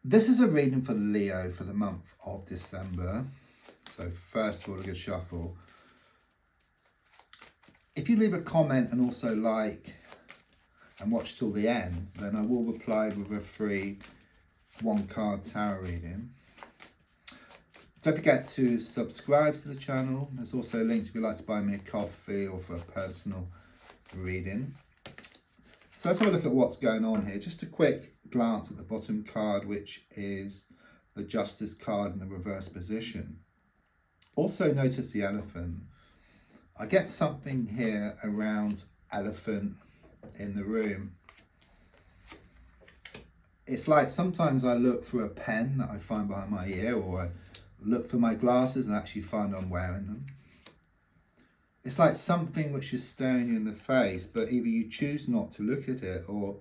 This is a reading for Leo for the month of December. So first of all, a good shuffle. If you leave a comment and also like and watch till the end, then I will reply with a free 1-card tarot reading. Don't forget to subscribe to the channel. There's also links if you'd like to buy me a coffee or for a personal reading. So let's have a look at what's going on here. Just a quick glance at the bottom card, which is the Justice card in the reverse position. Also notice the elephant. I get something here around elephant in the room. It's like sometimes I look for a pen that I find behind my ear, or I look for my glasses and actually find I'm wearing them. It's like something which is staring you in the face, but either you choose not to look at it, or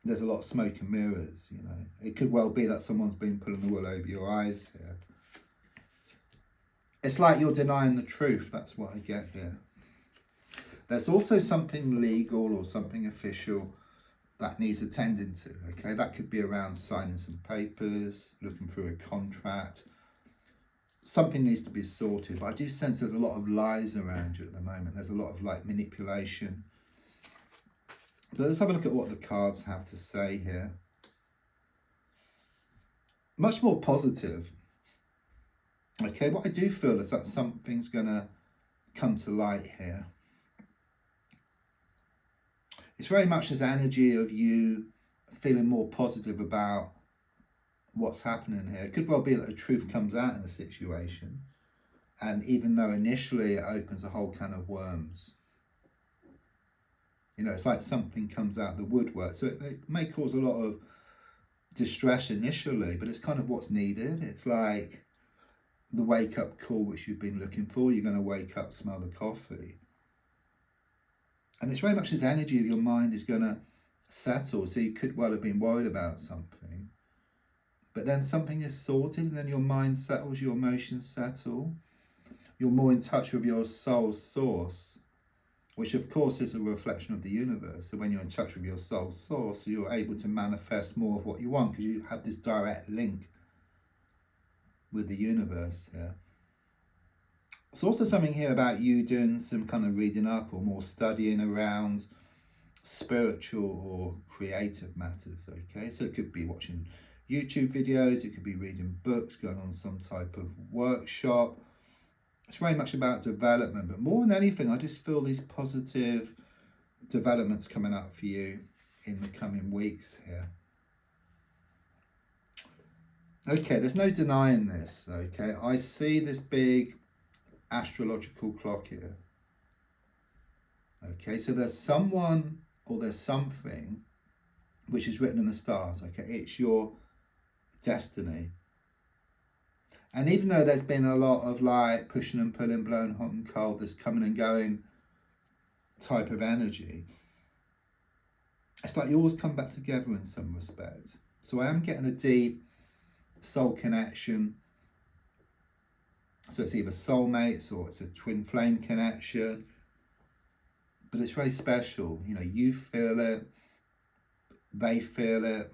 there's a lot of smoke and mirrors, you know. It could well be that someone's been pulling the wool over your eyes here. It's like you're denying the truth. That's what I get here. There's also something legal or something official that needs attending to, okay? That could be around signing some papers, looking through a contract. Something needs to be sorted, but I do sense there's a lot of lies around you at the moment. There's a lot of like manipulation. But let's have a look at what the cards have to say here. Much more positive. Okay, what I do feel is that something's going to come to light here. It's very much this energy of you feeling more positive about what's happening here. It could well be that the truth comes out in a situation, and even though initially it opens a whole can of worms, you know, it's like something comes out of the woodwork. So it may cause a lot of distress initially, but it's kind of what's needed. It's like the wake-up call which you've been looking for. You're going to wake up, smell the coffee. And it's very much this energy of your mind is going to settle. So you could well have been worried about something, but then something is sorted, and then your mind settles, your emotions settle. You're more in touch with your soul source, which of course is a reflection of the universe. So when you're in touch with your soul source, you're able to manifest more of what you want, because you have this direct link with the universe here. There's also something here about you doing some kind of reading up or more studying around spiritual or creative matters, okay? So it could be watching YouTube videos, it could be reading books, going on some type of workshop. It's very much about development, but more than anything, I just feel these positive developments coming up for you in the coming weeks here. Okay, there's no denying this, okay? I see this big astrological clock here. Okay, so there's someone or there's something which is written in the stars, okay? It's your destiny. And even though there's been a lot of like pushing and pulling, blowing hot and cold, this coming and going type of energy, it's like you always come back together in some respect. So I am getting a deep soul connection. So it's either soulmates or it's a twin flame connection, but it's very special. You know, you feel it, they feel it.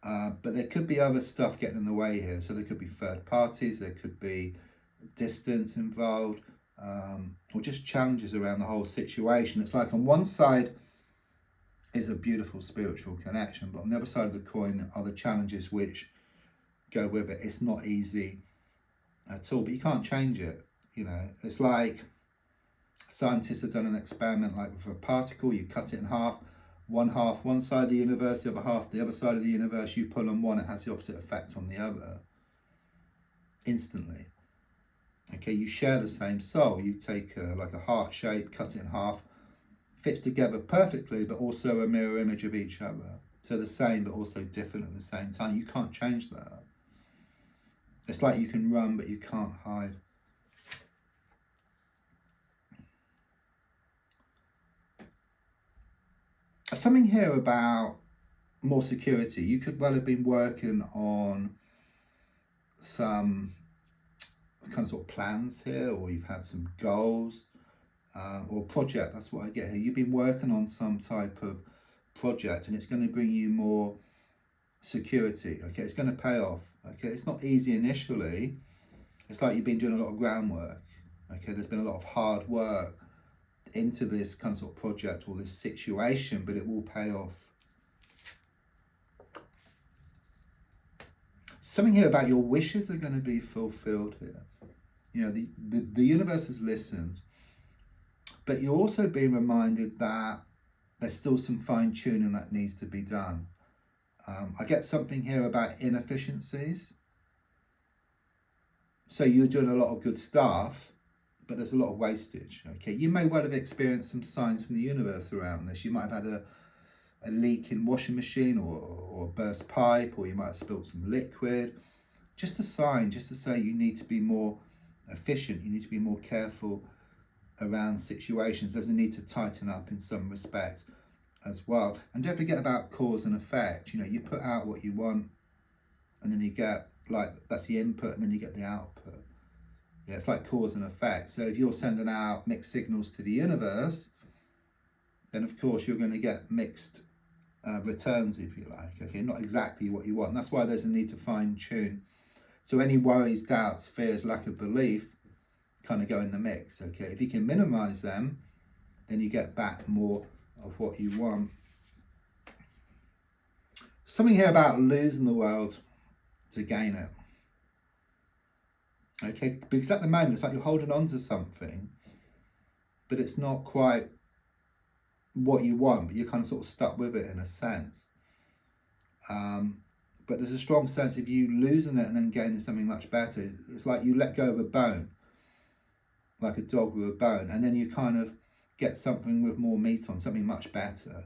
But there could be other stuff getting in the way here. So there could be third parties, there could be distance involved, or just challenges around the whole situation. It's like on one side is a beautiful spiritual connection, but on the other side of the coin are the challenges which go with it. It's not easy at all, but you can't change it. You know, it's like scientists have done an experiment like with a particle. You cut it in half one side of the universe, the other half the other side of the universe. You pull on one, it has the opposite effect on the other instantly. Okay, you share the same soul. You take like a heart shape, cut it in half, fits together perfectly, but also a mirror image of each other. So the same but also different at the same time. You can't change that. It's like you can run but you can't hide. Something here about more security. You could well have been working on some kind of sort of plans here, or you've had some goals or project. That's what I get here. You've been working on some type of project, and it's going to bring you more security. Okay, it's going to pay off. Okay, it's not easy initially. It's like you've been doing a lot of groundwork. Okay, there's been a lot of hard work into this kind of sort of project or this situation, but it will pay off. Something here about your wishes are going to be fulfilled here. You know, the universe has listened, but you're also being reminded that there's still some fine tuning that needs to be done. I get something here about inefficiencies. So you're doing a lot of good stuff, but there's a lot of wastage. Okay, you may well have experienced some signs from the universe around this. You might have had a leak in washing machine or a burst pipe, or you might have spilled some liquid. Just a sign, just to say you need to be more efficient, you need to be more careful around situations. There's a need to tighten up in some respect as well. And don't forget about cause and effect. You know, you put out what you want, and then you get, like, that's the input, and then you get the output. Yeah, it's like cause and effect. So if you're sending out mixed signals to the universe, then of course you're going to get mixed returns, if you like. Okay, not exactly what you want. And that's why there's a need to fine tune. So any worries, doubts, fears, lack of belief kind of go in the mix. Okay, if you can minimize them, then you get back more of what you want. Something here about losing the world to gain it. Okay, because at the moment it's like you're holding on to something, but it's not quite what you want, but you're kind of sort of stuck with it in a sense. But there's a strong sense of you losing it and then gaining something much better. It's like you let go of a bone, like a dog with a bone, and then you kind of get something with more meat on, something much better.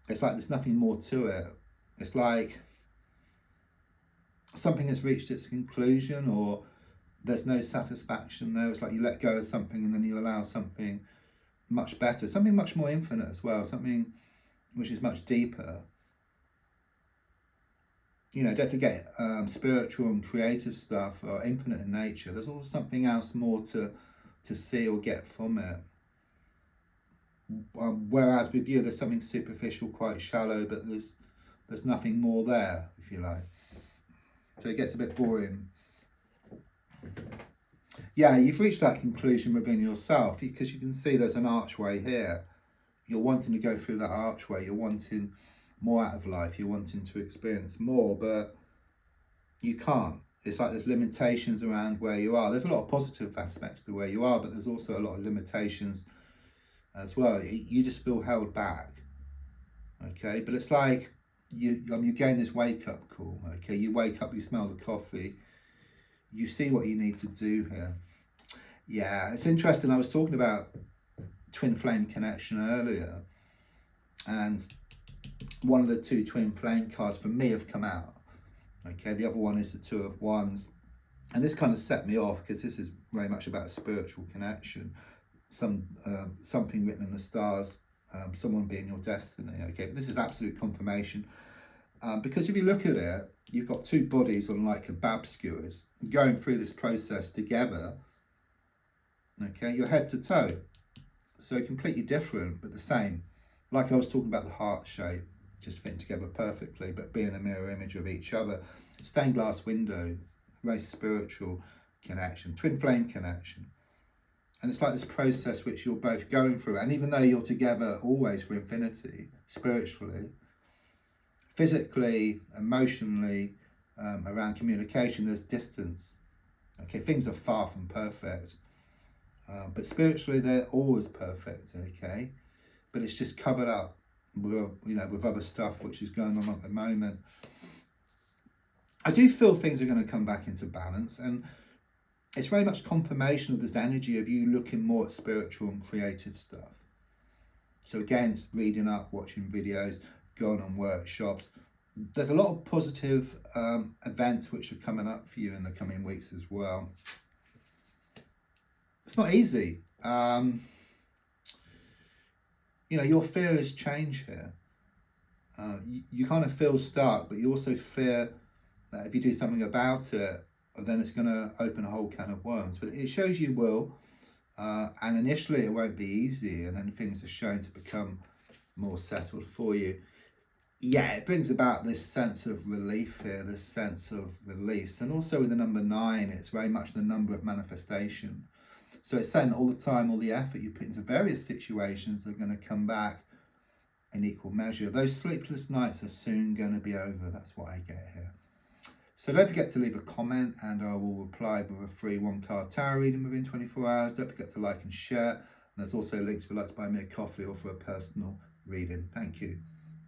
It's like there's nothing more to it. It's like something has reached its conclusion, or there's no satisfaction there. It's like you let go of something and then you allow something much better, something much more infinite as well, something which is much deeper. You know, don't forget, spiritual and creative stuff are infinite in nature. There's always something else more to see or get from it. Whereas with you, there's something superficial, quite shallow, but there's nothing more there, if you like. So it gets a bit boring. Yeah, you've reached that conclusion within yourself, because you can see there's an archway here. You're wanting to go through that archway. You're wanting more out of life. You're wanting to experience more, but you can't. It's like there's limitations around where you are. There's a lot of positive aspects to where you are, but there's also a lot of limitations as well. You just feel held back. Okay, but it's like you gain this wake up call. Okay, you wake up, you smell the coffee, you see what you need to do here. Yeah, it's interesting. I was talking about twin flame connection earlier, and one of the two twin flame cards for me have come out. Okay, the other one is the Two of Wands, and this kind of set me off because this is very much about a spiritual connection, something written in the stars, someone being your destiny. Okay, but this is absolute confirmation, because if you look at it, you've got two bodies on like kebab skewers going through this process together. Okay, you're head to toe, so completely different but the same. Like I was talking about the heart shape, just fitting together perfectly, but being a mirror image of each other. Stained glass window, very spiritual connection, twin flame connection. And it's like this process which you're both going through. And even though you're together always for infinity, spiritually, physically, emotionally, around communication, there's distance. Okay, things are far from perfect. But spiritually, they're always perfect, okay? But it's just covered up with, with other stuff which is going on at the moment. I do feel things are going to come back into balance, and it's very much confirmation of this energy of you looking more at spiritual and creative stuff. So again, it's reading up, watching videos, going on workshops. There's a lot of positive events which are coming up for you in the coming weeks as well. It's not easy. Your fear is change here. You kind of feel stuck, but you also fear that if you do something about it, then it's going to open a whole can of worms. But it shows you will, and initially it won't be easy, and then things are shown to become more settled for you. yeah, it brings about this sense of relief here, this sense of release. And also with the number 9, it's very much the number of manifestation. So it's saying that all the time, all the effort you put into various situations are going to come back in equal measure. Those sleepless nights are soon going to be over. That's what I get here. So don't forget to leave a comment and I will reply with a free 1-card tarot reading within 24 hours. Don't forget to like and share. And there's also links if you'd like to buy me a coffee or for a personal reading. Thank you.